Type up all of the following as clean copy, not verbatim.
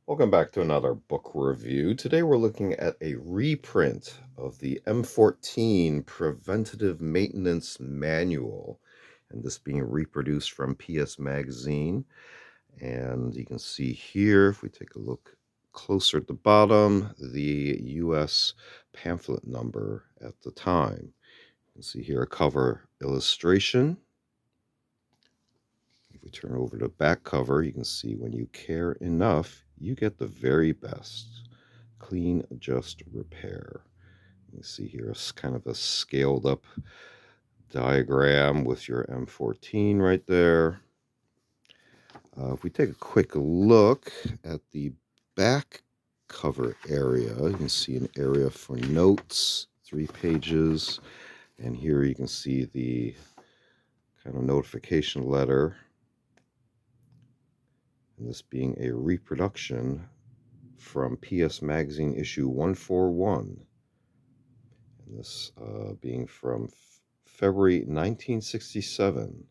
Welcome back to another book review. Today we're looking at a reprint of the M14 Preventative Maintenance Manual, and this being reproduced from PS Magazine. And you can see here, if we take a look closer at the bottom, the US pamphlet number at the time. You can see here a cover illustration. If we turn over to the back cover, you can see when you care enough, you get the very best. Clean, adjust, repair. You see here a kind of a scaled up diagram with your M14 right there. If we take a quick look at the back cover area, you can see an area for notes, 3 pages. And here you can see the kind of notification letter. And this being a reproduction from PS Magazine issue 141. And this being from February 1967.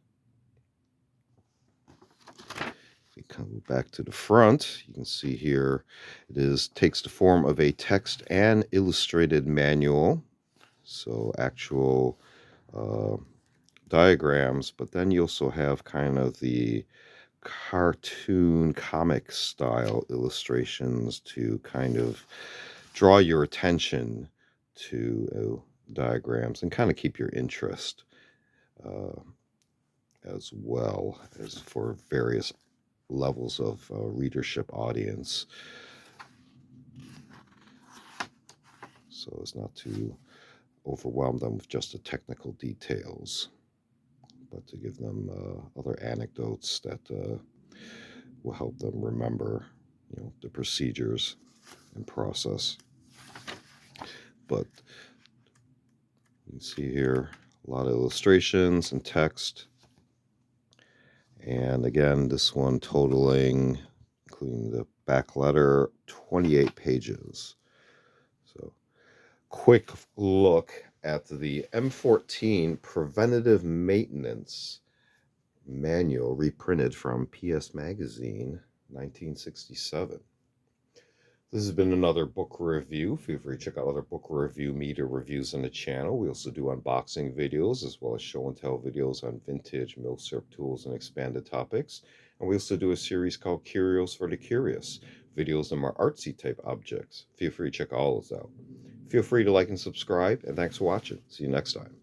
We come back to the front. You can see here it takes the form of a text and illustrated manual. So actual diagrams, but then you also have kind of the cartoon comic style illustrations to kind of draw your attention to diagrams and kind of keep your interest as well as for various levels of readership audience, so as not to overwhelm them with just the technical details, but to give them other anecdotes that will help them remember, the procedures and process. But you can see here a lot of illustrations and text. And again, this one totaling, including the back letter, 28 pages. So, quick look at the M14 Preventative Maintenance Manual, reprinted from PS Magazine, 1967. This has been another book review. Feel free to check out other book review media reviews on the channel. We also do unboxing videos as well as show and tell videos on vintage milsurp tools and expanded topics. And we also do a series called Curios for the Curious, videos on more artsy type objects. Feel free to check all those out. Feel free to like and subscribe, and thanks for watching. See you next time.